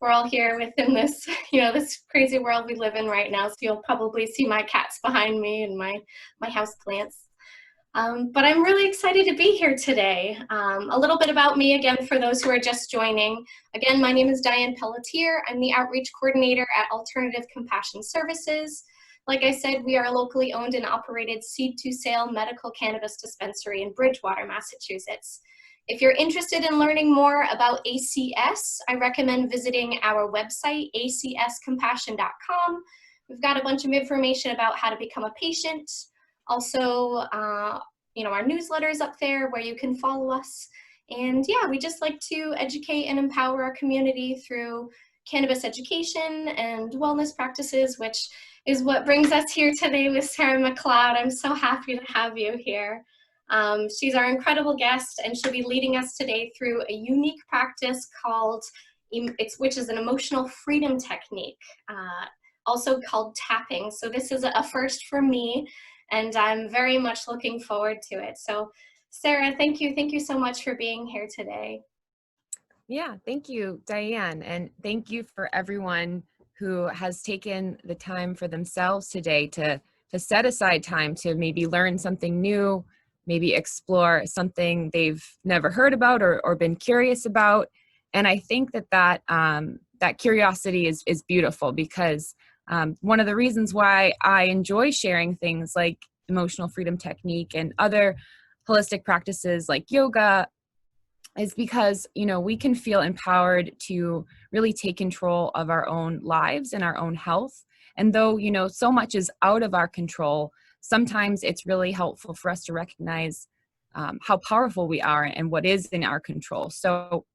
we're all here within this, this crazy world we live in right now. So you'll probably see my cats behind me and my house plants. But I'm really excited to be here today. A little bit about me again for those who are just joining. Again, my name is Diane Pelletier. I'm the outreach coordinator at Alternative Compassion Services. Like I said, we are a locally owned and operated seed-to-sale medical cannabis dispensary in Bridgewater, Massachusetts. If you're interested in learning more about ACS, I recommend visiting our website, acscompassion.com. We've got a bunch of information about how to become a patient. Also, our newsletters up there where you can follow us. And yeah, we just like to educate and empower our community through cannabis education and wellness practices, which is what brings us here today with Sarah MacLeod. I'm so happy to have you here. She's our incredible guest, and she'll be leading us today through a unique practice called, which is an emotional freedom technique, also called tapping. So this is a first for me, and I'm very much looking forward to it. So Sarah, thank you so much for being here today. Yeah, thank you, Diane. And thank you for everyone who has taken the time for themselves today to set aside time to maybe learn something new, maybe explore something they've never heard about or been curious about. And I think that curiosity is beautiful, because one of the reasons why I enjoy sharing things like emotional freedom technique and other holistic practices like yoga is because, we can feel empowered to really take control of our own lives and our own health. And though, so much is out of our control, sometimes it's really helpful for us to recognize how powerful we are and what is in our control. So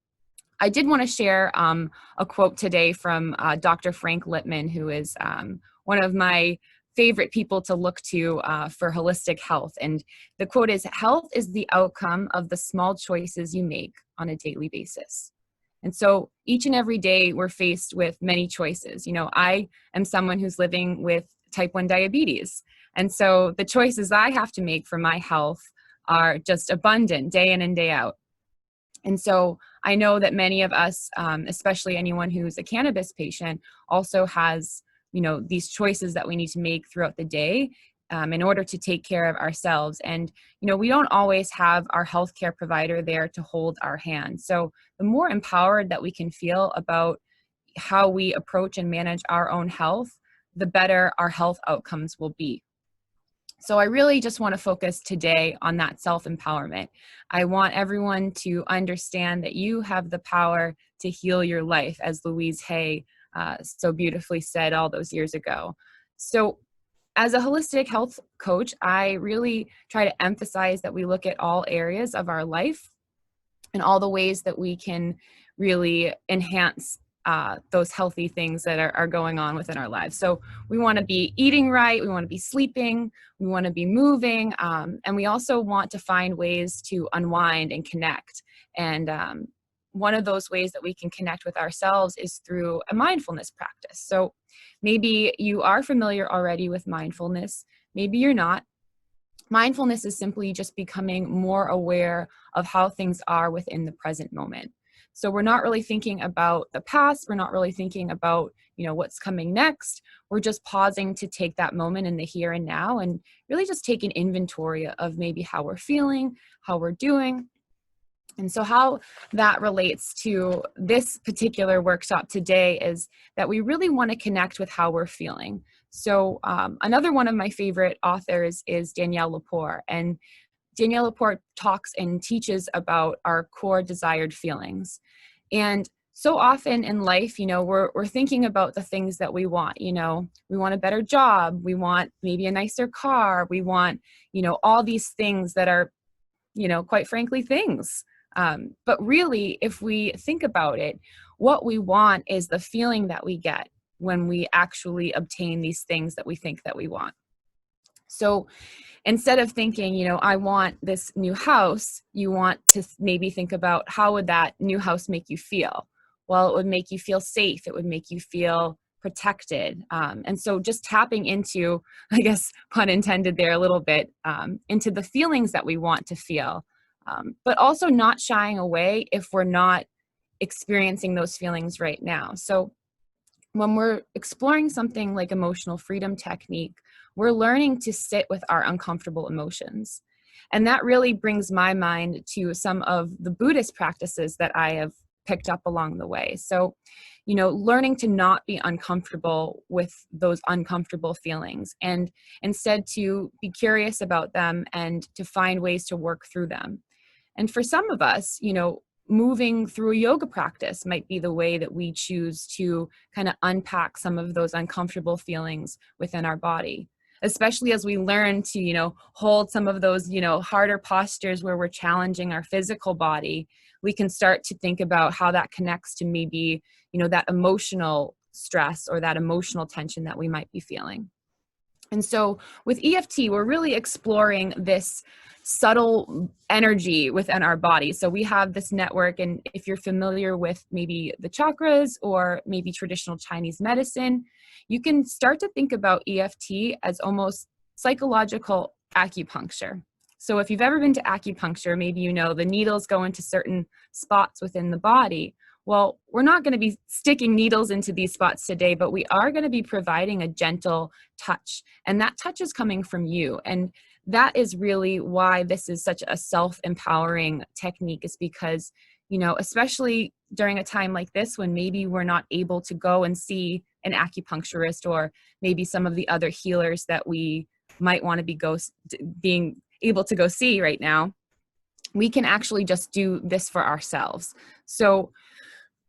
I did want to share a quote today from Dr. Frank Littman, who is one of my favorite people to look to for holistic health. And the quote is, "Health is the outcome of the small choices you make on a daily basis." And so each and every day we're faced with many choices. I am someone who's living with type 1 diabetes. And so the choices I have to make for my health are just abundant day in and day out. And so I know that many of us, especially anyone who's a cannabis patient, also has, these choices that we need to make throughout the day in order to take care of ourselves. And, we don't always have our healthcare provider there to hold our hand. So the more empowered that we can feel about how we approach and manage our own health, the better our health outcomes will be. So I really just want to focus today on that self-empowerment. I want everyone to understand that you have the power to heal your life, as Louise Hay so beautifully said all those years ago. So as a holistic health coach, I really try to emphasize that we look at all areas of our life and all the ways that we can really enhance those healthy things that are going on within our lives. So we want to be eating right, we want to be sleeping, we want to be moving, and we also want to find ways to unwind and connect. And one of those ways that we can connect with ourselves is through a mindfulness practice. So maybe you are familiar already with mindfulness, maybe you're not. Mindfulness is simply just becoming more aware of how things are within the present moment. So we're not really thinking about the past. We're not really thinking about, what's coming next. We're just pausing to take that moment in the here and now and really just take an inventory of maybe how we're feeling, how we're doing. And so how that relates to this particular workshop today is that we really want to connect with how we're feeling. So another one of my favorite authors is Danielle Lepore. And Danielle Lepore talks and teaches about our core desired feelings. And so often in life, we're thinking about the things that we want. We want a better job. We want maybe a nicer car. We want, all these things that are, quite frankly, things. But really, if we think about it, what we want is the feeling that we get when we actually obtain these things that we think that we want. So instead of thinking, I want this new house, you want to maybe think about how would that new house make you feel? Well, it would make you feel safe. It would make you feel protected. And so just tapping into, I guess, pun intended there a little bit, into the feelings that we want to feel, but also not shying away if we're not experiencing those feelings right now. So when we're exploring something like emotional freedom technique, we're learning to sit with our uncomfortable emotions. And that really brings my mind to some of the Buddhist practices that I have picked up along the way. So, learning to not be uncomfortable with those uncomfortable feelings and instead to be curious about them and to find ways to work through them. And for some of us, moving through a yoga practice might be the way that we choose to kind of unpack some of those uncomfortable feelings within our body, especially as we learn to, hold some of those, harder postures where we're challenging our physical body. We can start to think about how that connects to maybe, that emotional stress or that emotional tension that we might be feeling. And so with EFT, we're really exploring this subtle energy within our body. So we have this network, and if you're familiar with maybe the chakras or maybe traditional Chinese medicine, you can start to think about EFT as almost psychological acupuncture. So if you've ever been to acupuncture, maybe the needles go into certain spots within the body. Well, we're not going to be sticking needles into these spots today, but we are going to be providing a gentle touch. And that touch is coming from you. And that is really why this is such a self-empowering technique, is because, especially during a time like this when maybe we're not able to go and see an acupuncturist or maybe some of the other healers that we might want to be being able to go see right now, we can actually just do this for ourselves. So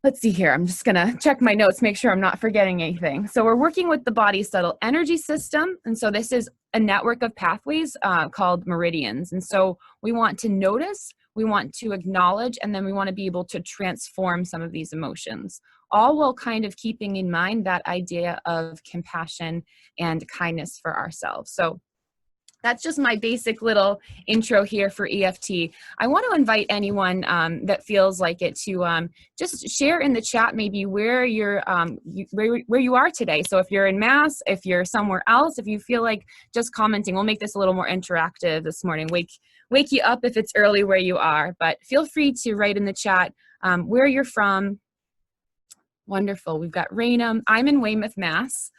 let's see here. I'm just going to check my notes, make sure I'm not forgetting anything. So we're working with the body's subtle energy system. And so this is a network of pathways called meridians. And so we want to notice, we want to acknowledge, and then we want to be able to transform some of these emotions, all while kind of keeping in mind that idea of compassion and kindness for ourselves. So that's just my basic little intro here for EFT. I want to invite anyone that feels like it to just share in the chat maybe where you're where you are today. So if you're in Mass, if you're somewhere else, if you feel like just commenting, we'll make this a little more interactive this morning. Wake you up if it's early where you are, but feel free to write in the chat where you're from. Wonderful. We've got Raynham. I'm in Weymouth, Mass.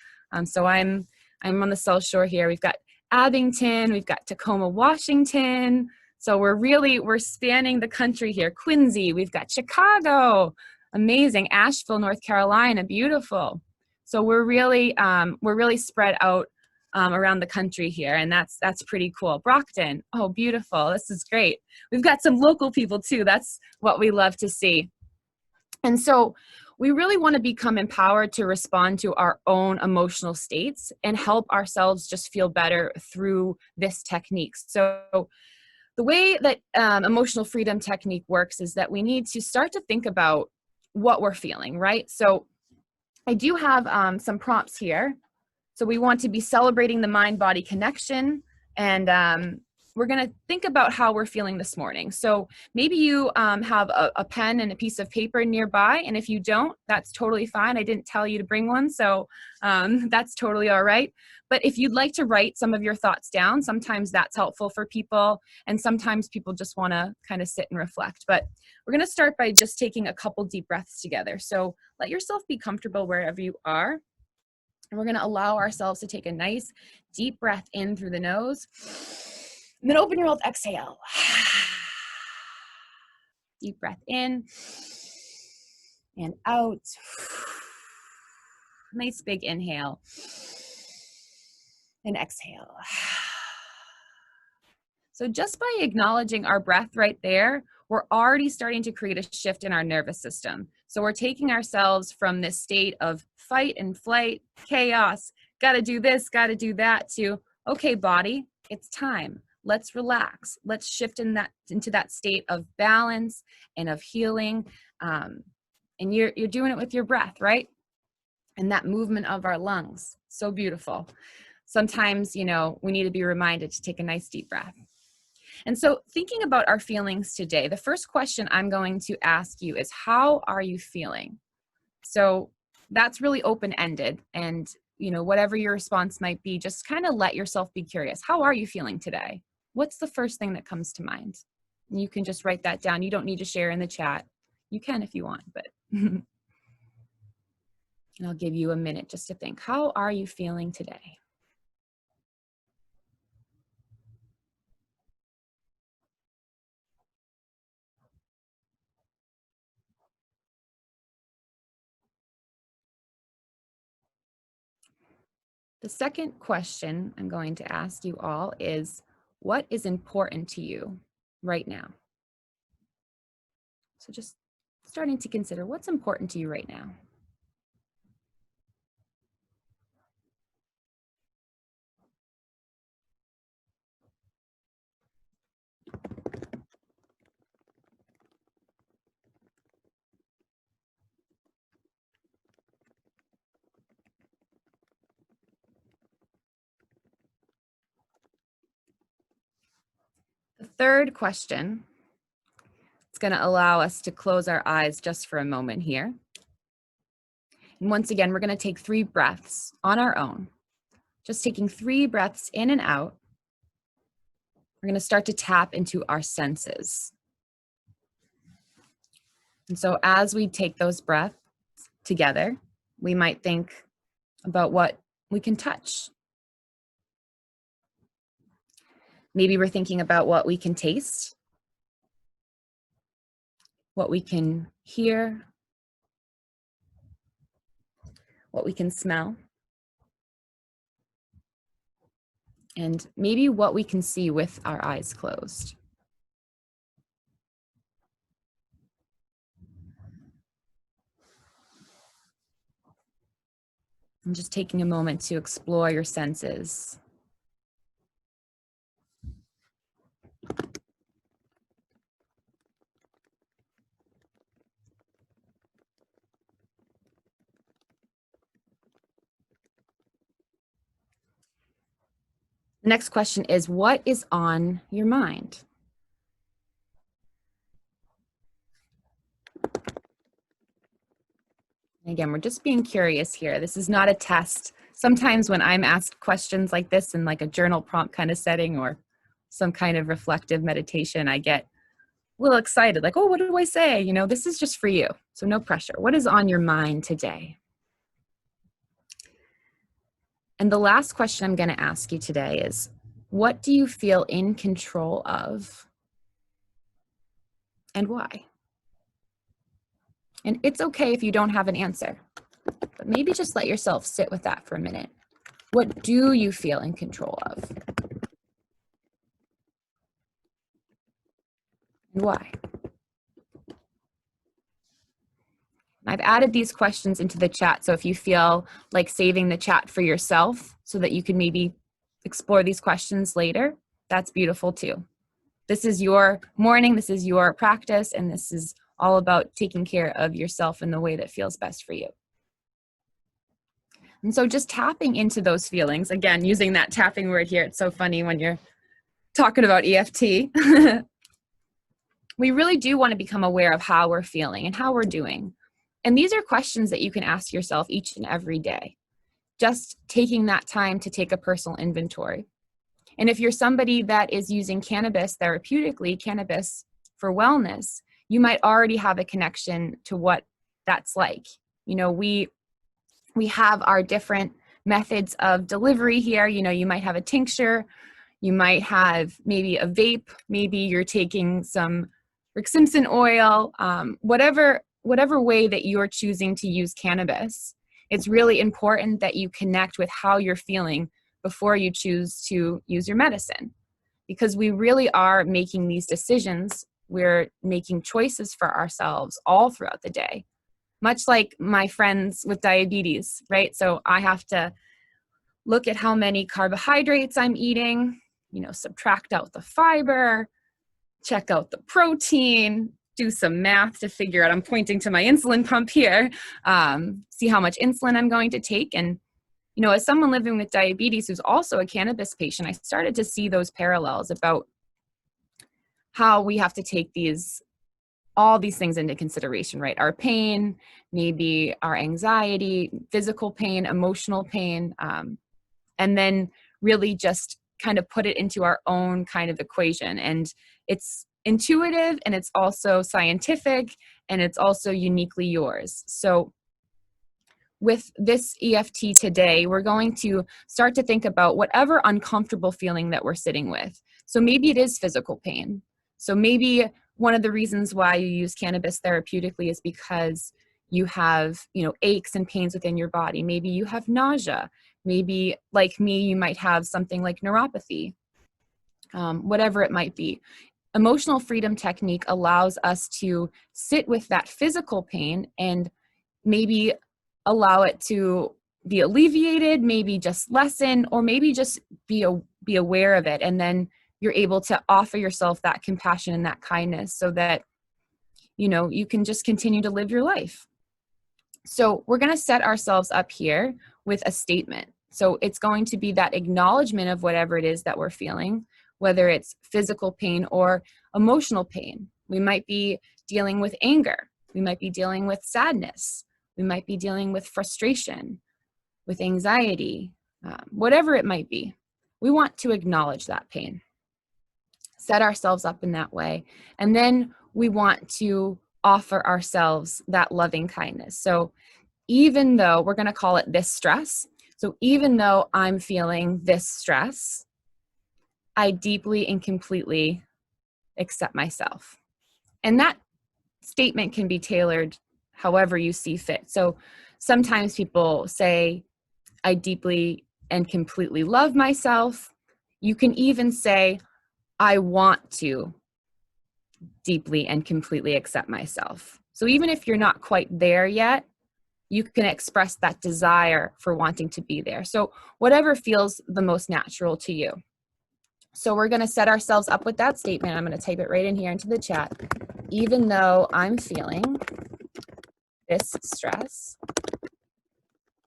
So I'm on the South Shore here. We've got Abington, we've got Tacoma, Washington. So we're spanning the country here. Quincy, we've got Chicago, amazing. Asheville, North Carolina, beautiful. So we're really spread out around the country here, and that's pretty cool. Brockton, oh, beautiful. This is great. We've got some local people too. That's what we love to see. And so we really want to become empowered to respond to our own emotional states and help ourselves just feel better through this technique. So the way that emotional freedom technique works is that we need to start to think about what we're feeling, right? So I do have some prompts here. So we want to be celebrating the mind-body connection, and we're going to think about how we're feeling this morning. So maybe you have a pen and a piece of paper nearby, and if you don't, that's totally fine. I didn't tell you to bring one, so that's totally all right. But if you'd like to write some of your thoughts down, sometimes that's helpful for people, and sometimes people just want to kind of sit and reflect. But we're going to start by just taking a couple deep breaths together. So let yourself be comfortable wherever you are. And we're going to allow ourselves to take a nice deep breath in through the nose. And then open your mouth, exhale. Deep breath in and out. Nice big inhale. And exhale. So just by acknowledging our breath right there, we're already starting to create a shift in our nervous system. So we're taking ourselves from this state of fight and flight, chaos, gotta do this, gotta do that, to, okay, body, it's time. Let's relax. Let's shift into that state of balance and of healing. And you're doing it with your breath, right? And that movement of our lungs. So beautiful. Sometimes, we need to be reminded to take a nice deep breath. And so thinking about our feelings today, the first question I'm going to ask you is, how are you feeling? So that's really open-ended. And, whatever your response might be, just kind of let yourself be curious. How are you feeling today? What's the first thing that comes to mind? And you can just write that down. You don't need to share in the chat. You can if you want, but and I'll give you a minute just to think. How are you feeling today? The second question I'm going to ask you all is, what is important to you right now? So just starting to consider what's important to you right now. The third question, it's going to allow us to close our eyes just for a moment here. And once again, we're going to take 3 breaths on our own. Just taking 3 breaths in and out. We're going to start to tap into our senses. And so as we take those breaths together, we might think about what we can touch. Maybe we're thinking about what we can taste, what we can hear, what we can smell, and maybe what we can see with our eyes closed. And just taking a moment to explore your senses. The next question is, what is on your mind? Again, we're just being curious here. This is not a test. Sometimes when I'm asked questions like this in like a journal prompt kind of setting or some kind of reflective meditation, I get a little excited, like, oh, what do I say? You know, this is just for you. So no pressure. What is on your mind today? And the last question I'm going to ask you today is, what do you feel in control of and why? And it's okay if you don't have an answer, but maybe just let yourself sit with that for a minute. What do you feel in control of? And why? I've added these questions into the chat, so if you feel like saving the chat for yourself so that you can maybe explore these questions later, that's beautiful too. This is your morning, this is your practice, and this is all about taking care of yourself in the way that feels best for you. And so just tapping into those feelings, again, using that tapping word here, it's so funny when you're talking about EFT. We really do want to become aware of how we're feeling and how we're doing. And these are questions that you can ask yourself each and every day. Just taking that time to take a personal inventory. And if you're somebody that is using cannabis therapeutically, cannabis for wellness, you might already have a connection to what that's like. You know, we have our different methods of delivery here. You know, you might have a tincture, you might have maybe a vape, maybe you're taking some Rick Simpson oil, whatever way that you're choosing to use cannabis. It's really important that you connect with how you're feeling before you choose to use your medicine, because we really are making these decisions. We're making choices for ourselves all throughout the day, much like my friends with diabetes, right? So I have to look at how many carbohydrates I'm eating, you know, subtract out the fiber, check out the protein, do some math to figure out, I'm pointing to my insulin pump here, see how much insulin I'm going to take. And, you know, as someone living with diabetes who's also a cannabis patient, I started to see those parallels about how we have to take all these things into consideration, right? Our pain, maybe our anxiety, physical pain, emotional pain, and then really just kind of put it into our own kind of equation. And it's intuitive, and it's also scientific, and it's also uniquely yours. So with this EFT today, we're going to start to think about whatever uncomfortable feeling that we're sitting with. So maybe it is physical pain. So maybe one of the reasons why you use cannabis therapeutically is because you have, aches and pains within your body. Maybe you have nausea. Maybe, like me, you might have something like neuropathy, whatever it might be. Emotional freedom technique allows us to sit with that physical pain and maybe allow it to be alleviated, maybe just lessen, or maybe just be aware of it. And then you're able to offer yourself that compassion and that kindness so that, you can just continue to live your life. So we're going to set ourselves up here with a statement. So it's going to be that acknowledgement of whatever it is that we're feeling, whether it's physical pain or emotional pain. We might be dealing with anger. We might be dealing with sadness. We might be dealing with frustration, with anxiety, whatever it might be. We want to acknowledge that pain, set ourselves up in that way, and then we want to offer ourselves that loving kindness. So even though we're going to call it this stress, so even though I'm feeling this stress, I deeply and completely accept myself. And that statement can be tailored however you see fit. So sometimes people say, I deeply and completely love myself. You can even say, I want to deeply and completely accept myself. So even if you're not quite there yet, you can express that desire for wanting to be there. So whatever feels the most natural to you. So we're going to set ourselves up with that statement. I'm going to type it right in here into the chat. Even though I'm feeling this stress,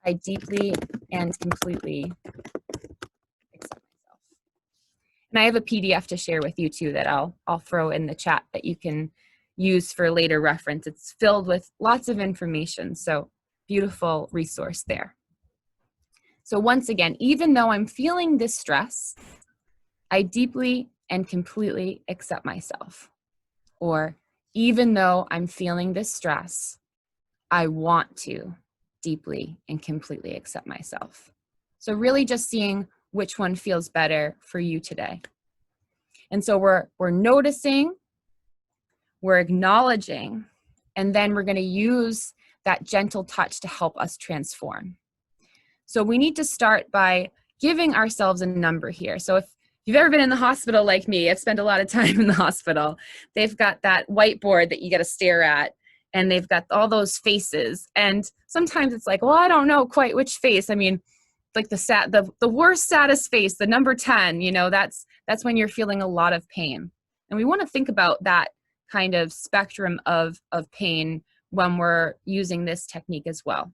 I deeply and completely accept myself. And I have a PDF to share with you too that I'll throw in the chat that you can use for later reference. It's filled with lots of information, so beautiful resource there. So once again, even though I'm feeling this stress, I deeply and completely accept myself. Or even though I'm feeling this stress, I want to deeply and completely accept myself. So really just seeing which one feels better for you today. And so we're noticing, we're acknowledging, and then we're going to use that gentle touch to help us transform. So we need to start by giving ourselves a number here. So if you've ever been in the hospital like me, I've spent a lot of time in the hospital. They've got that whiteboard that you got to stare at, and they've got all those faces. And sometimes it's like, well, I don't know quite which face. I mean, like the worst, saddest face, the number 10, that's when you're feeling a lot of pain. And we want to think about that kind of spectrum of pain when we're using this technique as well.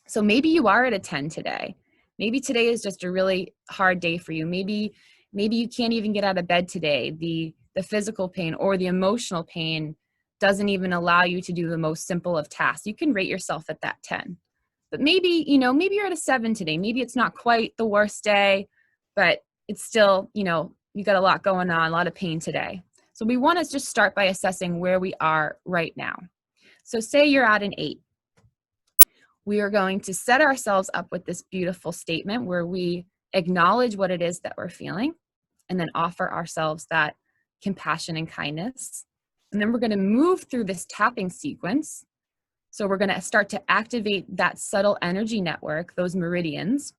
So maybe you are at a 10 today. Maybe today is just a really hard day for you. Maybe you can't even get out of bed today. The physical pain or the emotional pain doesn't even allow you to do the most simple of tasks. You can rate yourself at that 10. But maybe you're at a 7 today. Maybe it's not quite the worst day, but it's still, you got a lot going on, a lot of pain today. So we want to just start by assessing where we are right now. So say you're at an 8. We are going to set ourselves up with this beautiful statement where we acknowledge what it is that we're feeling and then offer ourselves that compassion and kindness. And then we're going to move through this tapping sequence. So we're going to start to activate that subtle energy network, those meridians,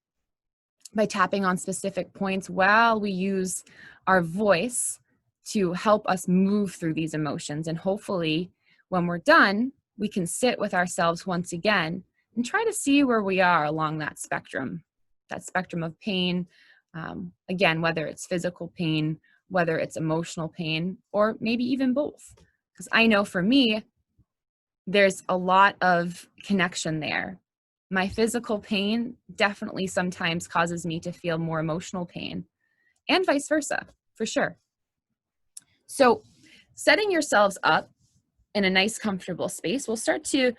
by tapping on specific points while we use our voice to help us move through these emotions. And hopefully when we're done, we can sit with ourselves once again and try to see where we are along that spectrum of pain. Again, whether it's physical pain, whether it's emotional pain, or maybe even both. Because I know for me, there's a lot of connection there. My physical pain definitely sometimes causes me to feel more emotional pain, and vice versa, for sure. So setting yourselves up in a nice, comfortable space, we'll start to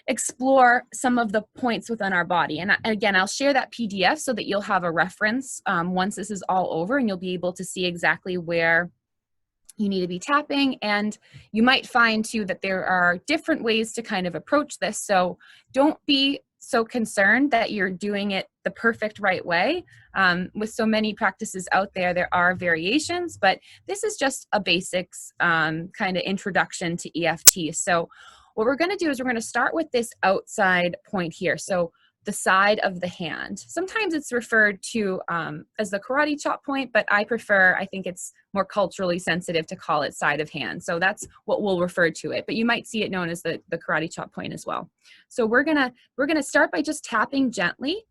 explore some of the points within our body. And again, I'll share that PDF so that you'll have a reference once this is all over, and you'll be able to see exactly where you need to be tapping. And you might find too that there are different ways to kind of approach this. So don't be so concerned that you're doing it the perfect right way. With so many practices out there, there are variations, but this is just a basics kind of introduction to EFT. So what we're going to do is we're going to start with this outside point here. So the side of the hand. Sometimes it's referred to as the karate chop point, but I think it's more culturally sensitive to call it side of hand. So that's what we'll refer to it, but you might see it known as the karate chop point as well. So we're gonna start by just tapping gently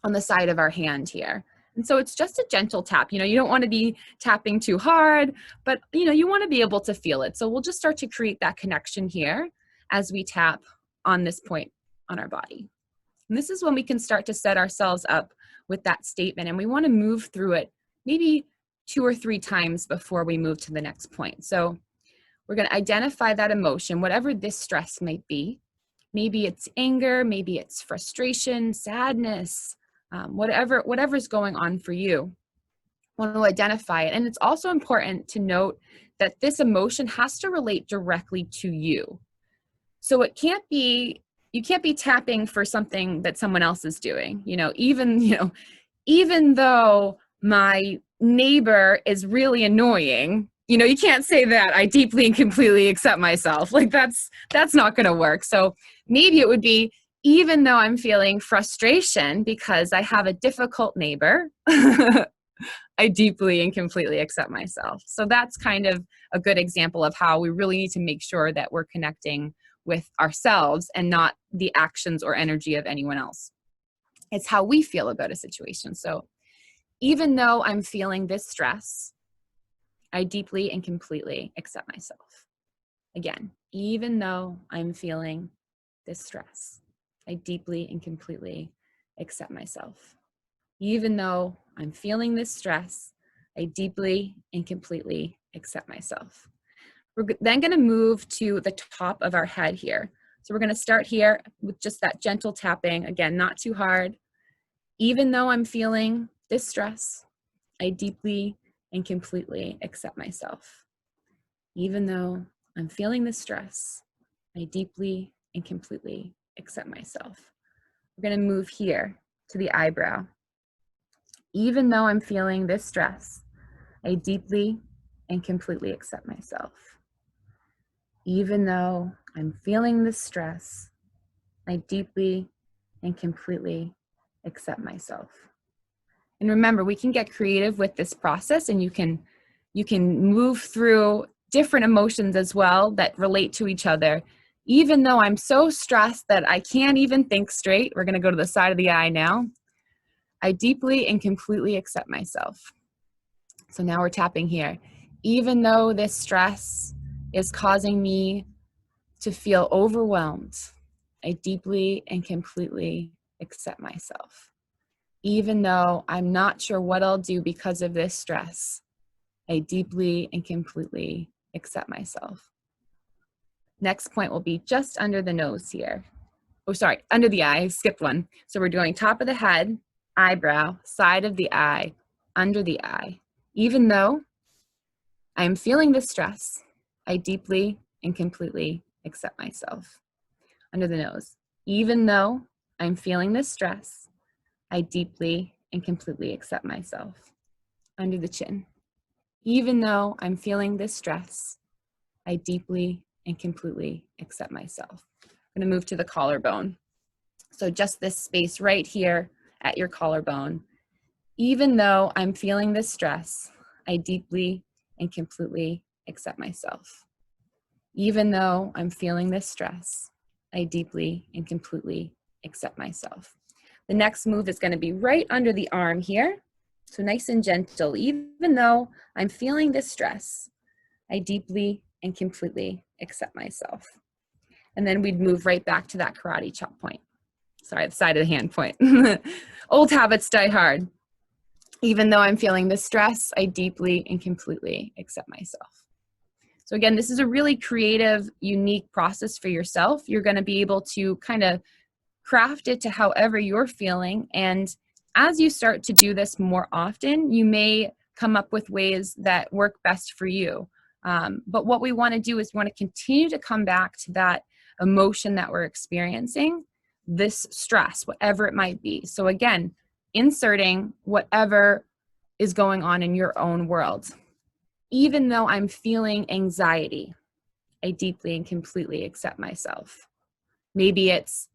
on the side of our hand here. And so it's just a gentle tap. You know, you don't want to be tapping too hard, but you want to be able to feel it. So we'll just start to create that connection here as we tap on this point on our body. And this is when we can start to set ourselves up with that statement. And we want to move through it maybe 2 or 3 times before we move to the next point. So we're going to identify that emotion, whatever this stress might be. Maybe it's anger, maybe it's frustration, sadness, whatever's going on for you. Want to identify it. And it's also important to note that this emotion has to relate directly to you. So it can't be, you can't be tapping for something that someone else is doing. Even though my neighbor is really annoying, you can't say that I deeply and completely accept myself. Like that's not going to work. So maybe it would be, even though I'm feeling frustration because I have a difficult neighbor, I deeply and completely accept myself. So that's kind of a good example of how we really need to make sure that we're connecting with ourselves and not the actions or energy of anyone else. It's how we feel about a situation. So even though I'm feeling this stress, I deeply and completely accept myself. Again, even though I'm feeling this stress, I deeply and completely accept myself. Even though I'm feeling this stress, I deeply and completely accept myself. We're then going to move to the top of our head here. So we're going to start here with just that gentle tapping. Again, not too hard. Even though I'm feeling this stress, I deeply and completely accept myself. Even though I'm feeling this stress, I deeply and completely accept myself. We're going to move here to the eyebrow. Even though I'm feeling this stress, I deeply and completely accept myself. Even though I'm feeling this stress, I deeply and completely accept myself. And remember, we can get creative with this process, and you can move through different emotions as well that relate to each other. Even though I'm so stressed that I can't even think straight, we're going to go to the side of the eye now. I deeply and completely accept myself. So now we're tapping here. Even though this stress is causing me to feel overwhelmed, I deeply and completely accept myself. Even though I'm not sure what I'll do because of this stress, I deeply and completely accept myself. Next point will be just under the nose here. Oh, sorry, under the eye, I skipped one. So we're doing top of the head, eyebrow, side of the eye, under the eye. Even though I'm feeling this stress, I deeply and completely accept myself. Under the nose. Even though I'm feeling this stress, I deeply and completely accept myself. Under the chin. Even though I'm feeling this stress, I deeply and completely accept myself. I'm going to move to the collarbone. So just this space right here at your collarbone. Even though I'm feeling this stress, I deeply and completely accept myself. Even though I'm feeling this stress, I deeply and completely accept myself. The next move is going to be right under the arm here. So nice and gentle. Even though I'm feeling this stress, I deeply and completely accept myself. And then we'd move right back to that karate chop point. Sorry, the side of the hand point. Old habits die hard. Even though I'm feeling this stress, I deeply and completely accept myself. So again, this is a really creative, unique process for yourself. You're going to be able to kind of craft it to however you're feeling. And as you start to do this more often, you may come up with ways that work best for you. But what we want to do is we want to continue to come back to that emotion that we're experiencing, this stress, whatever it might be. So again, inserting whatever is going on in your own world. Even though I'm feeling anxiety, I deeply and completely accept myself. Maybe it's,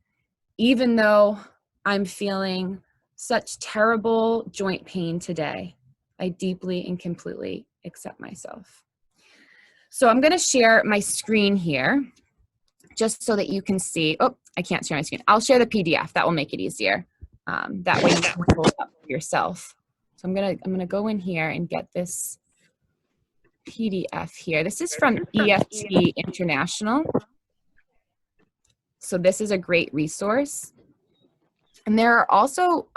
even though I'm feeling such terrible joint pain today, I deeply and completely accept myself. So I'm going to share my screen here just so that you can see. Oh, I can't share my screen. I'll share the PDF. That will make it easier. That way you can pull it up for yourself. So I'm gonna go in here and get this PDF here. This is from EFT International. So this is a great resource. And there are also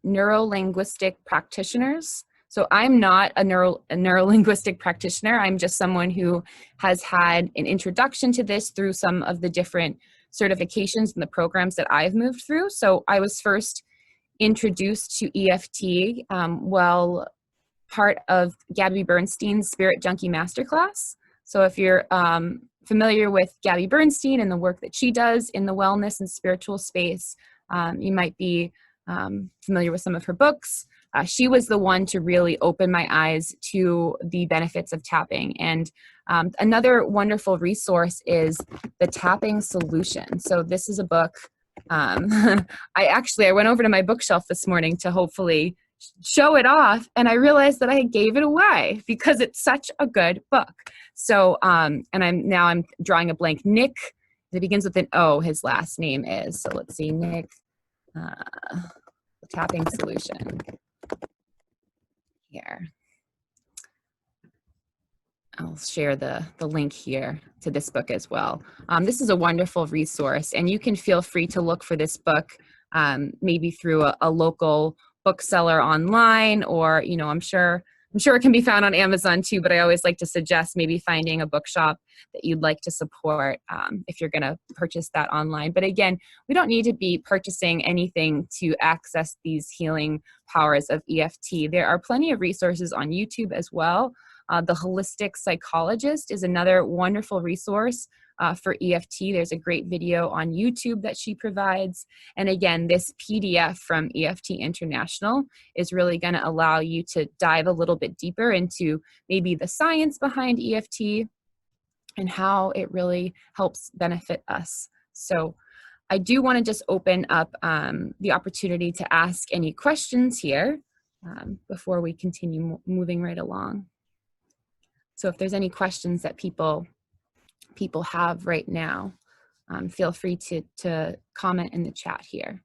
neuro-linguistic practitioners. So I'm not a neuro-linguistic practitioner. I'm just someone who has had an introduction to this through some of the different certifications and the programs that I've moved through. So I was first introduced to EFT while part of Gabby Bernstein's Spirit Junkie Masterclass. So if you're familiar with Gabby Bernstein and the work that she does in the wellness and spiritual space, you might be familiar with some of her books. She was the one to really open my eyes to the benefits of tapping. And another wonderful resource is the Tapping Solution. So this is a book. I went over to my bookshelf this morning to hopefully show it off, and I realized that I gave it away because it's such a good book. So, and I'm drawing a blank. Nick, it begins with an O, his last name is. So let's see, Nick, Tapping Solution. Here. I'll share the link here to this book as well. This is a wonderful resource, and you can feel free to look for this book maybe through a local bookseller online, or I'm sure it can be found on Amazon too, but I always like to suggest maybe finding a bookshop that you'd like to support if you're going to purchase that online. But again, we don't need to be purchasing anything to access these healing powers of EFT. There are plenty of resources on YouTube as well. The Holistic Psychologist is another wonderful resource for EFT. There's a great video on YouTube that she provides. And again, this PDF from EFT International is really going to allow you to dive a little bit deeper into maybe the science behind EFT and how it really helps benefit us. So I do want to just open up the opportunity to ask any questions here before we continue moving right along. So if there's any questions that people have right now, feel free to comment in the chat here.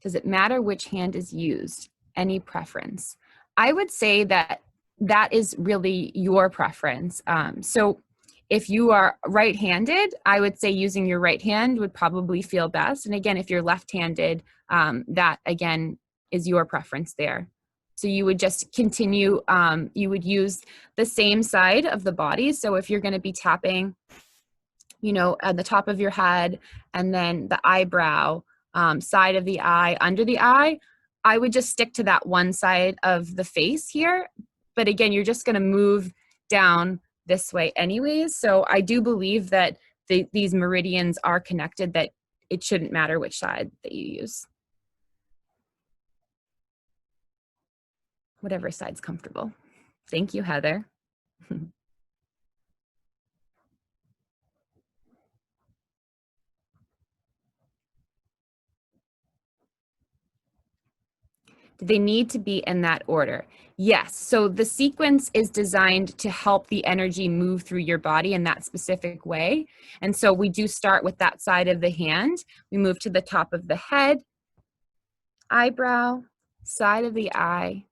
Does it matter which hand is used? Any preference? I would say that is really your preference. So if you are right-handed, I would say using your right hand would probably feel best. And again, if you're left-handed, that again is your preference there. So you would just continue, you would use the same side of the body. So if you're going to be tapping, at the top of your head and then the eyebrow, side of the eye, under the eye, I would just stick to that one side of the face here. But again, you're just going to move down this way anyways. So I do believe that these meridians are connected, that it shouldn't matter which side that you use. Whatever side's comfortable. Thank you, Heather. Do they need to be in that order? Yes. So the sequence is designed to help the energy move through your body in that specific way. And so we do start with that side of the hand. We move to the top of the head, eyebrow, side of the eye,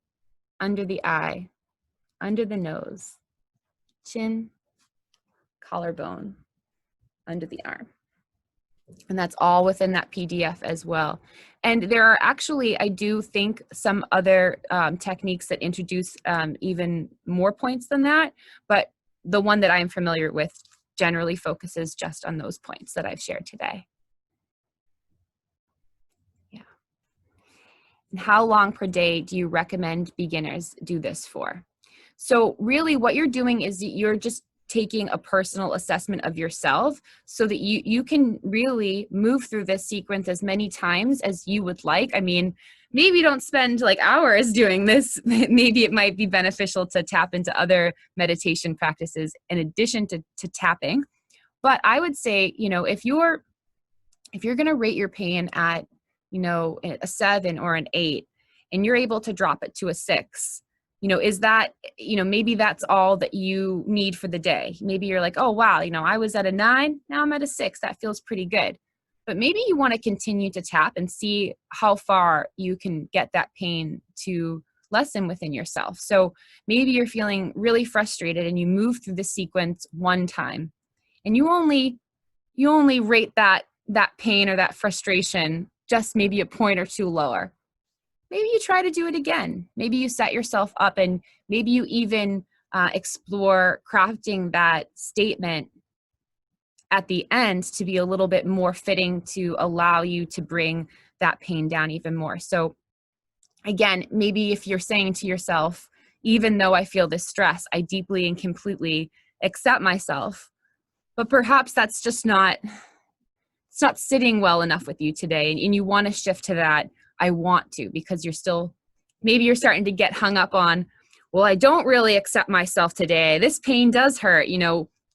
under the nose, chin, collarbone, under the arm. And that's all within that PDF as well. And there are actually, I do think, some other techniques that introduce even more points than that. But the one that I'm familiar with generally focuses just on those points that I've shared today. Yeah. And how long per day do you recommend beginners do this for? So really what you're doing is you're just taking a personal assessment of yourself so that you can really move through this sequence as many times as you would like. I mean, maybe don't spend like hours doing this. Maybe it might be beneficial to tap into other meditation practices in addition to tapping. But I would say, if you're going to rate your pain at, a 7 or an 8, and you're able to drop it to a 6, is that, maybe that's all that you need for the day. Maybe you're like, oh, wow, I was at a 9, now I'm at a 6. That feels pretty good. But maybe you want to continue to tap and see how far you can get that pain to lessen within yourself. So maybe you're feeling really frustrated and you move through the sequence one time, and you only rate that pain or that frustration just maybe a point or two lower. Maybe you try to do it again. Maybe you set yourself up, and maybe you even explore crafting that statement at the end to be a little bit more fitting to allow you to bring that pain down even more. So again, maybe if you're saying to yourself, even though I feel this stress, I deeply and completely accept myself, but perhaps that's just it's not sitting well enough with you today, and you want to shift to that I want to, because maybe you're starting to get hung up on, well, I don't really accept myself today. This pain does hurt.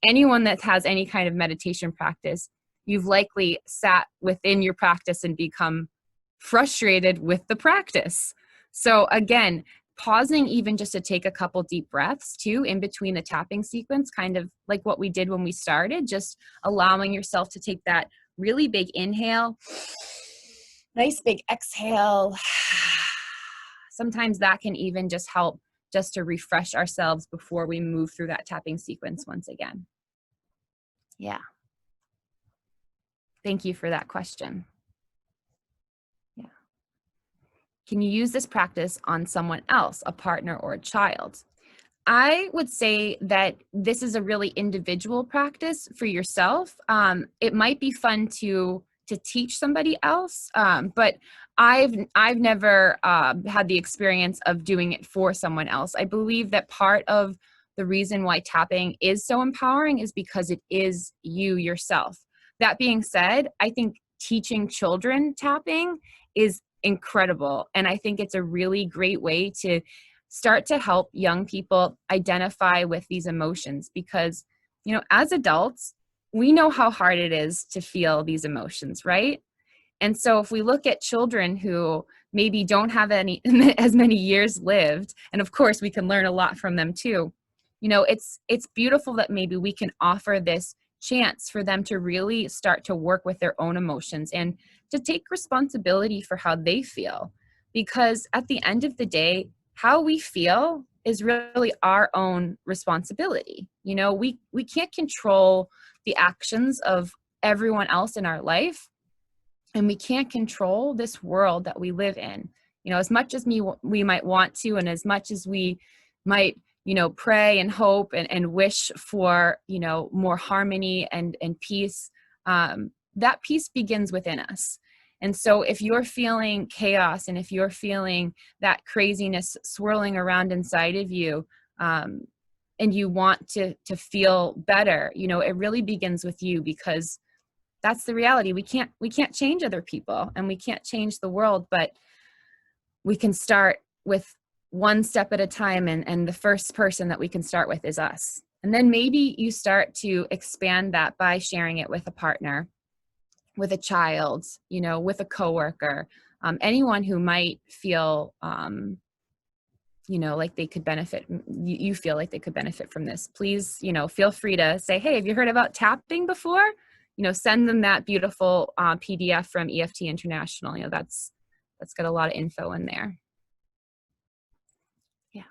Anyone that has any kind of meditation practice, you've likely sat within your practice and become frustrated with the practice. So again, pausing even just to take a couple deep breaths too in between the tapping sequence, kind of like what we did when we started, just allowing yourself to take that really big inhale, nice big exhale. Sometimes that can even just help just to refresh ourselves before we move through that tapping sequence once again. Yeah. Thank you for that question. Yeah. Can you use this practice on someone else, a partner or a child? I would say that this is a really individual practice for yourself. It might be fun to teach somebody else, but I've never had the experience of doing it for someone else. I believe that part of the reason why tapping is so empowering is because it is you yourself. That being said, I think teaching children tapping is incredible, and I think it's a really great way to start to help young people identify with these emotions, because, as adults, we know how hard it is to feel these emotions, right? And so if we look at children who maybe don't have as many years lived, and of course we can learn a lot from them too, it's beautiful that maybe we can offer this chance for them to really start to work with their own emotions and to take responsibility for how they feel. Because at the end of the day, how we feel is really our own responsibility. We can't control the actions of everyone else in our life, and we can't control this world that we live in. As much as we might want to, and as much as we might, pray and hope and wish for, more harmony and peace, that peace begins within us. And so if you're feeling chaos, and if you're feeling that craziness swirling around inside of you, and you want to feel better, it really begins with you, because that's the reality. We can't change other people, and we can't change the world, but we can start with one step at a time, and the first person that we can start with is us. And then maybe you start to expand that by sharing it with a partner, with a child, with a coworker, anyone who might feel, like they could benefit, you feel like they could benefit from this. Please, feel free to say, hey, have you heard about tapping before? Send them that beautiful PDF from EFT International. That's got a lot of info in there. Yeah.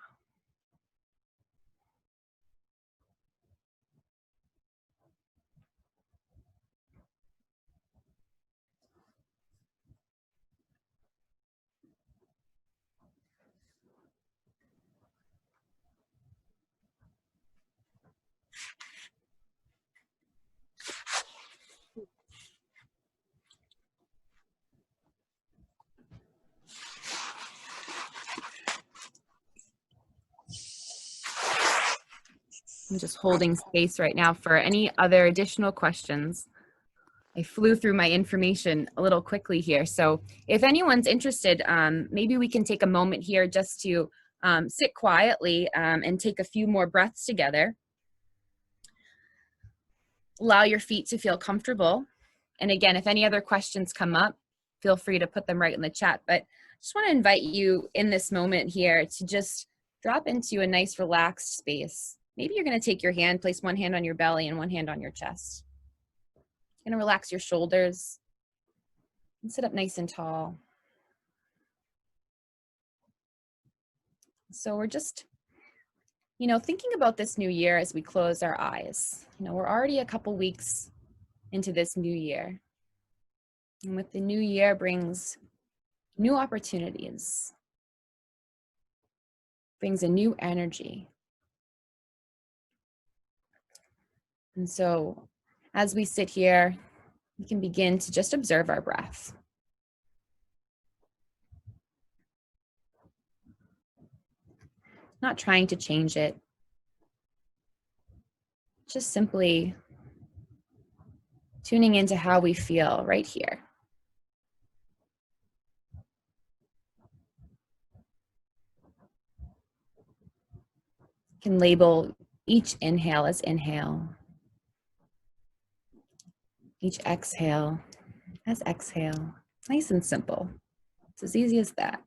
I'm just holding space right now for any other additional questions. I flew through my information a little quickly here. So if anyone's interested, maybe we can take a moment here just to sit quietly and take a few more breaths together. Allow your feet to feel comfortable. And again, if any other questions come up, feel free to put them right in the chat. But I just want to invite you in this moment here to just drop into a nice relaxed space. Maybe you're going to take your hand, place one hand on your belly and one hand on your chest. You're going to relax your shoulders and sit up nice and tall. So we're just, thinking about this new year as we close our eyes. We're already a couple weeks into this new year. And with the new year brings new opportunities, brings a new energy. And so as we sit here, we can begin to just observe our breath. Not trying to change it, just simply tuning into how we feel right here. You can label each inhale as inhale, each exhale as exhale. Nice and simple. It's as easy as that.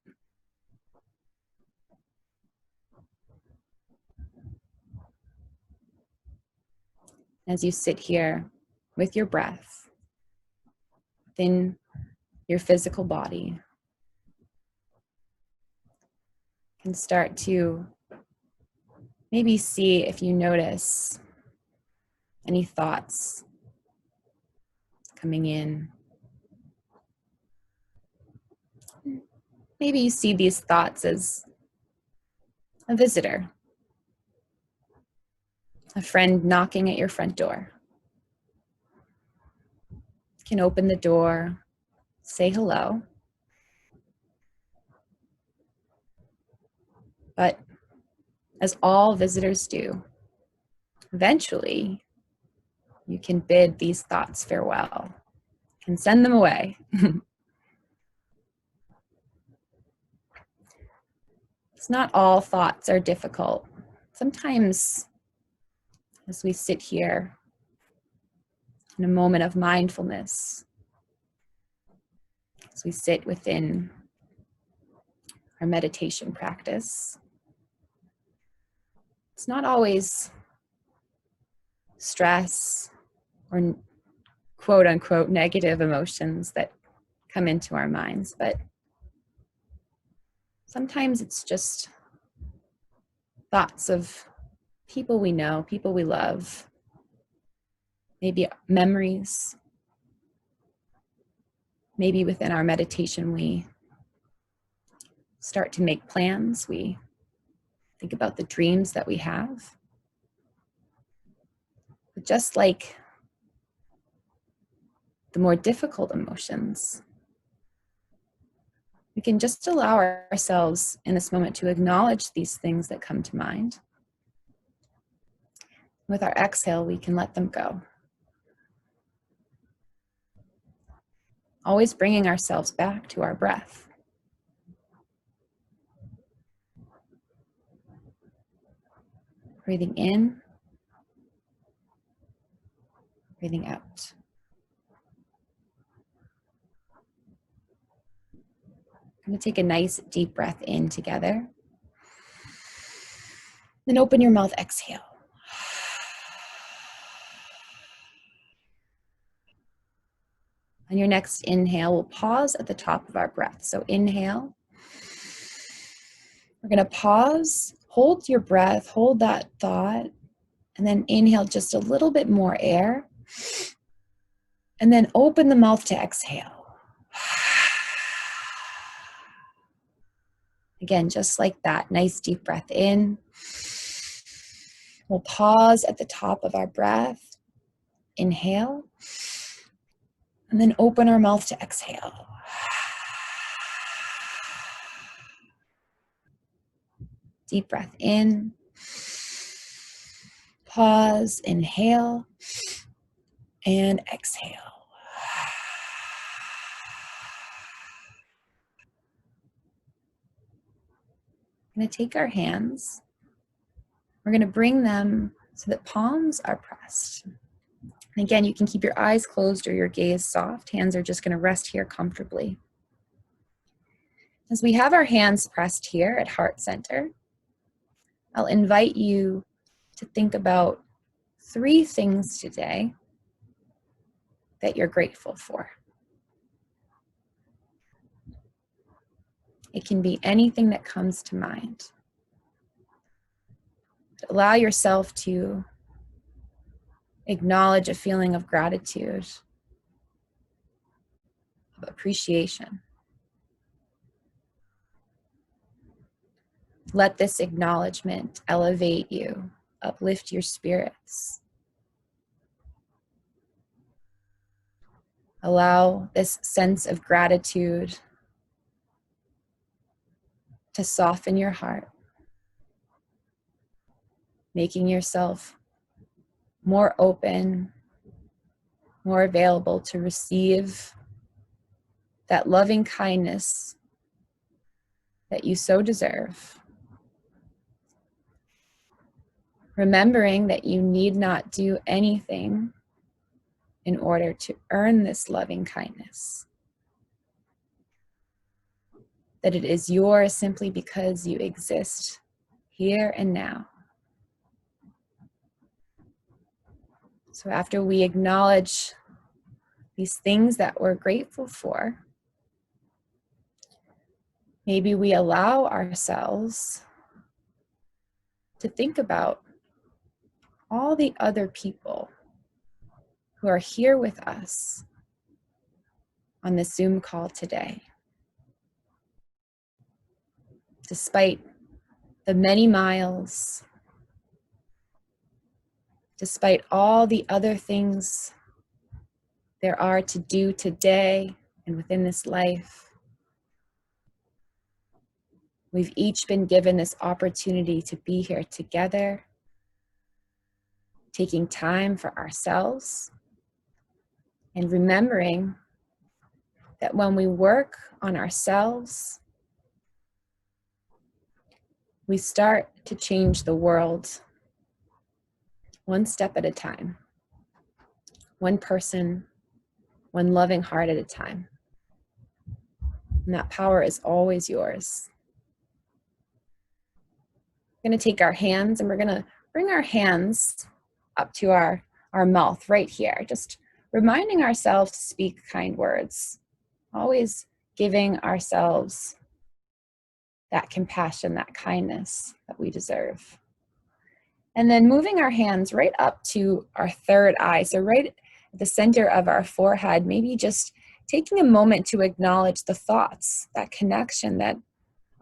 As you sit here with your breath within your physical body, you can start to maybe see if you notice any thoughts coming in. Maybe you see these thoughts as a visitor, a friend knocking at your front door. You can open the door, say hello. But as all visitors do, eventually you can bid these thoughts farewell and send them away. It's not all thoughts are difficult. Sometimes as we sit here in a moment of mindfulness, as we sit within our meditation practice, it's not always stress or quote unquote negative emotions that come into our minds, but sometimes it's just thoughts of people we know, people we love, maybe memories. Maybe within our meditation, we start to make plans. We think about the dreams that we have. But just like the more difficult emotions, we can just allow ourselves in this moment to acknowledge these things that come to mind. With our exhale, we can let them go. Always bringing ourselves back to our breath. Breathing in, breathing out. I'm going to take a nice deep breath in together. Then open your mouth, exhale. On your next inhale, we'll pause at the top of our breath. So inhale. We're going to pause, hold your breath, hold that thought, and then inhale just a little bit more air. And then open the mouth to exhale. Again, just like that, nice deep breath in. We'll pause at the top of our breath. Inhale. And then open our mouth to exhale. Deep breath in. Pause, inhale, and exhale. We're going to take our hands. We're going to bring them so that palms are pressed. And again, you can keep your eyes closed or your gaze soft. Hands are just going to rest here comfortably. As we have our hands pressed here at heart center, I'll invite you to think about 3 things today that you're grateful for. It can be anything that comes to mind. Allow yourself to acknowledge a feeling of gratitude, of appreciation. Let this acknowledgement elevate you, uplift your spirits. Allow this sense of gratitude to soften your heart, making yourself more open, more available to receive that loving kindness that you so deserve. Remembering that you need not do anything in order to earn this loving kindness. That it is yours simply because you exist here and now. So after we acknowledge these things that we're grateful for, maybe we allow ourselves to think about all the other people who are here with us on this Zoom call today. Despite the many miles, despite all the other things there are to do today and within this life, we've each been given this opportunity to be here together, taking time for ourselves, and remembering that when we work on ourselves, we start to change the world one step at a time, one person, one loving heart at a time. And that power is always yours. We're going to take our hands and we're going to bring our hands up to our mouth right here, just reminding ourselves to speak kind words, always giving ourselves that compassion, that kindness that we deserve. And then moving our hands right up to our third eye, so right at the center of our forehead, maybe just taking a moment to acknowledge the thoughts, that connection that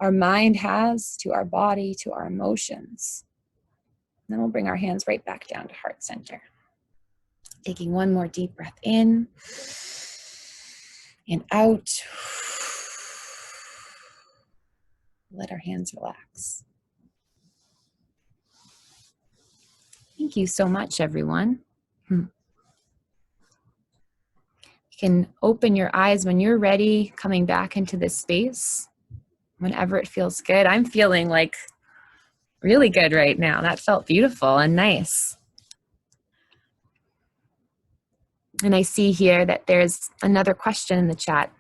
our mind has to our body, to our emotions. And then we'll bring our hands right back down to heart center. Taking one more deep breath in and out. Let our hands relax. Thank you so much, everyone. You can open your eyes when you're ready, coming back into this space, whenever it feels good. I'm feeling like really good right now. That felt beautiful and nice. And I see here that there's another question in the chat.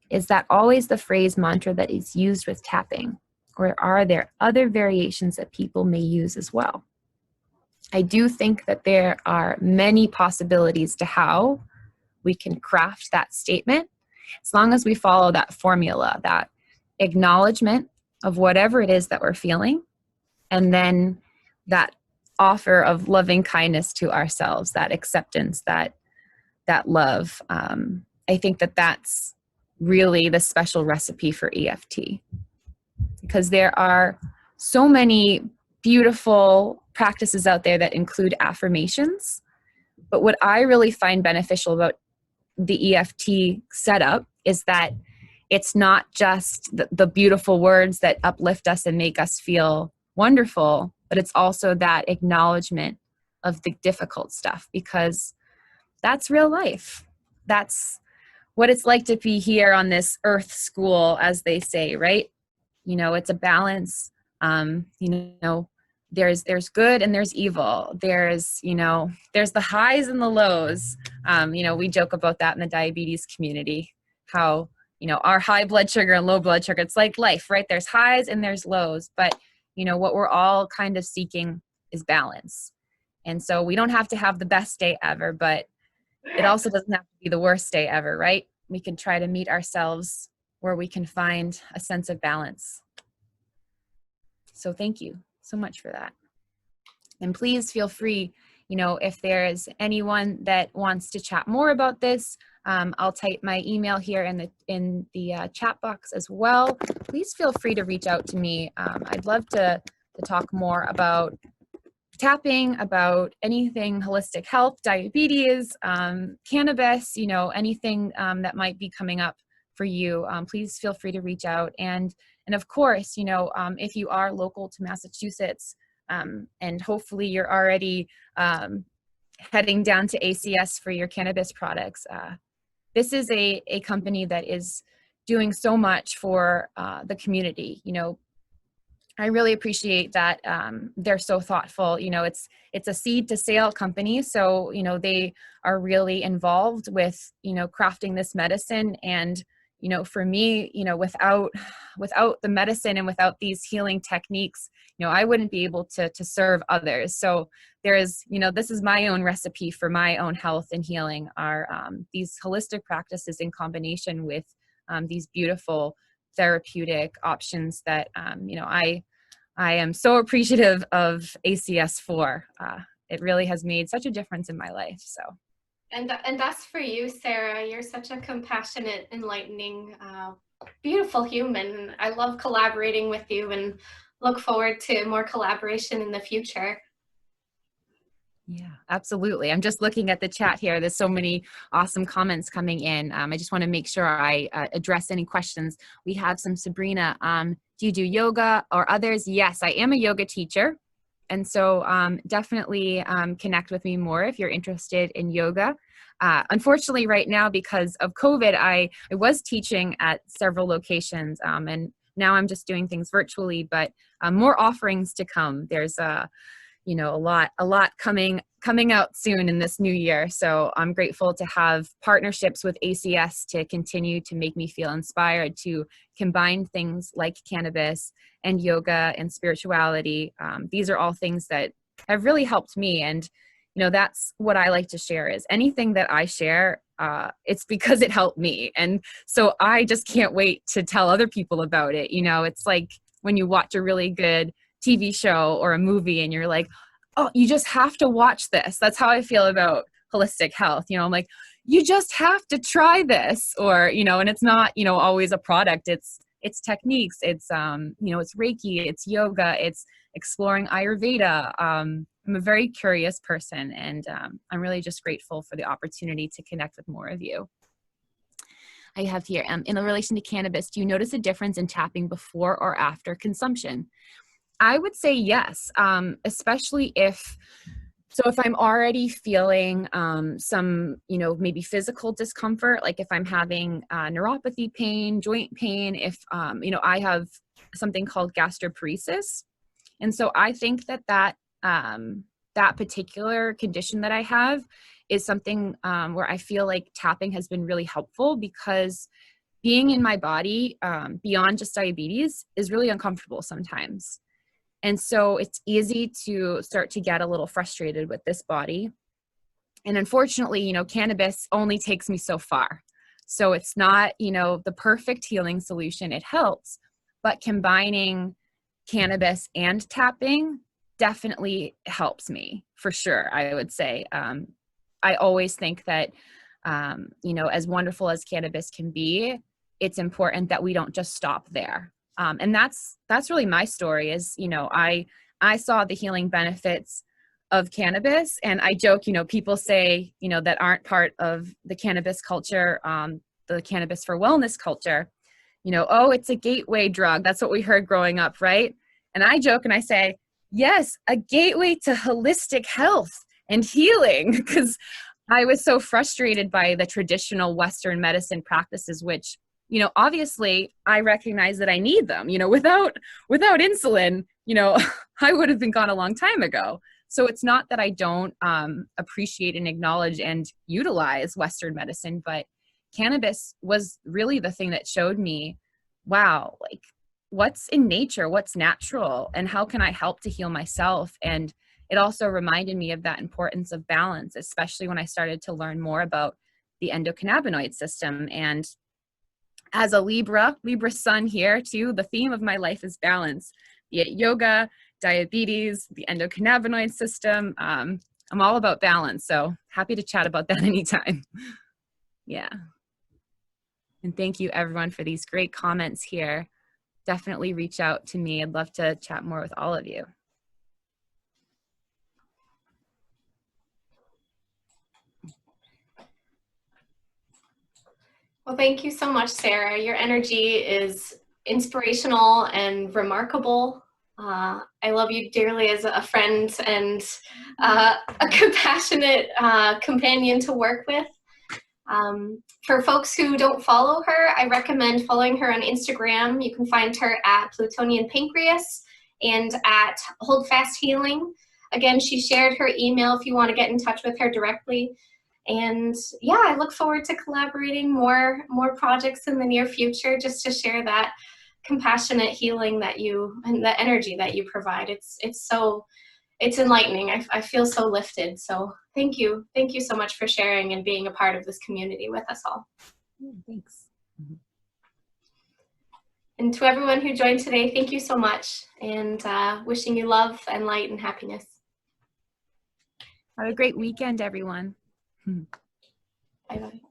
Is that always the phrase mantra that is used with tapping? Or are there other variations that people may use as well? I do think that there are many possibilities to how we can craft that statement, as long as we follow that formula, that acknowledgement of whatever it is that we're feeling, and then that offer of loving kindness to ourselves, that acceptance, that love. I think that that's really the special recipe for EFT, because there are so many beautiful practices out there that include affirmations. But what I really find beneficial about the EFT setup is that it's not just the beautiful words that uplift us and make us feel wonderful, but it's also that acknowledgement of the difficult stuff, because that's real life. That's what it's like to be here on this earth school, as they say, right? You know, it's a balance. You know, there's good and there's evil. There's the highs and the lows. You know, we joke about that in the diabetes community, how, you know, our high blood sugar and low blood sugar, it's like life, right? There's highs and there's lows, but you know, what we're all kind of seeking is balance. And so we don't have to have the best day ever, but it also doesn't have to be the worst day ever, right? We can try to meet ourselves where we can find a sense of balance. So thank you so much for that. And please feel free, you know, if there's anyone that wants to chat more about this, I'll type my email here in the chat box as well. Please feel free to reach out to me. I'd love to talk more about tapping, about anything holistic health, diabetes, cannabis, you know, anything that might be coming up for you. Please feel free to reach out. And of course, you know, if you are local to Massachusetts, and hopefully you're already heading down to ACS for your cannabis products, this is a company that is doing so much for the community. You know, I really appreciate that they're so thoughtful. You know, it's a seed to sale company, so you know they are really involved with, you know, crafting this medicine. And you know, for me, you know, without the medicine and without these healing techniques, you know, I wouldn't be able to serve others. So there is, you know, this is my own recipe for my own health and healing, are these holistic practices in combination with these beautiful therapeutic options that you know, I am so appreciative of ACS for. It really has made such a difference in my life. So. And that's for you, Sarah. You're such a compassionate, enlightening, beautiful human. I love collaborating with you and look forward to more collaboration in the future. Yeah, absolutely. I'm just looking at the chat here. There's so many awesome comments coming in. I just want to make sure I address any questions. We have some. Sabrina, do you do yoga or others? Yes, I am a yoga teacher. And so definitely connect with me more if you're interested in yoga. Unfortunately, right now, because of COVID, I was teaching at several locations, and now I'm just doing things virtually, but more offerings to come. There's you know, a lot coming out soon in this new year. So I'm grateful to have partnerships with ACS to continue to make me feel inspired to combine things like cannabis and yoga and spirituality. These are all things that have really helped me. And, you know, that's what I like to share, is anything that I share, it's because it helped me. And so I just can't wait to tell other people about it. You know, it's like when you watch a really good TV show or a movie and you're like, oh, you just have to watch this. That's how I feel about holistic health. You know, I'm like, you just have to try this. Or, you know, and it's not, you know, always a product. It's techniques. It's, you know, it's Reiki, it's yoga, it's exploring Ayurveda. I'm a very curious person, and I'm really just grateful for the opportunity to connect with more of you. I have here, in relation to cannabis, do you notice a difference in tapping before or after consumption? I would say yes, especially if I'm already feeling some, you know, maybe physical discomfort, like if I'm having neuropathy pain, joint pain, if, you know, I have something called gastroparesis. And so I think that particular condition that I have is something where I feel like tapping has been really helpful, because being in my body beyond just diabetes is really uncomfortable sometimes. And so it's easy to start to get a little frustrated with this body. And unfortunately, you know, cannabis only takes me so far. So it's not, you know, the perfect healing solution. It helps, but combining cannabis and tapping definitely helps me, for sure, I would say. I always think that, you know, as wonderful as cannabis can be, it's important that we don't just stop there. And that's really my story, is, you know, I saw the healing benefits of cannabis, and I joke, you know, people say, you know, that aren't part of the cannabis culture, the cannabis for wellness culture, you know, oh, it's a gateway drug. That's what we heard growing up, right? And I joke and I say, yes, a gateway to holistic health. and healing, because I was so frustrated by the traditional Western medicine practices, which, obviously I recognize that I need them, without insulin, I would have been gone a long time ago. So it's not that I don't appreciate and acknowledge and utilize Western medicine, but cannabis was really the thing that showed me, wow, like what's in nature, what's natural, and how can I help to heal myself? And it also reminded me of that importance of balance, especially when I started to learn more about the endocannabinoid system. And as a Libra sun here too, the theme of my life is balance, be it yoga, diabetes, the endocannabinoid system. I'm all about balance. So happy to chat about that anytime. Yeah. And thank you everyone for these great comments here. Definitely reach out to me. I'd love to chat more with all of you. Well, thank you so much, Sarah. Your energy is inspirational and remarkable. I love you dearly as a friend and a compassionate companion to work with. For folks who don't follow her, I recommend following her on Instagram. You can find her at Plutonian Pancreas and at Holdfast Healing. Again, she shared her email if you want to get in touch with her directly. And yeah, I look forward to collaborating more projects in the near future, just to share that compassionate healing that you and the energy that you provide. It's enlightening. I feel so lifted. So thank you so much for sharing and being a part of this community with us all. Thanks. And to everyone who joined today, thank you so much, and wishing you love and light and happiness. Have a great weekend, everyone. Bye-bye.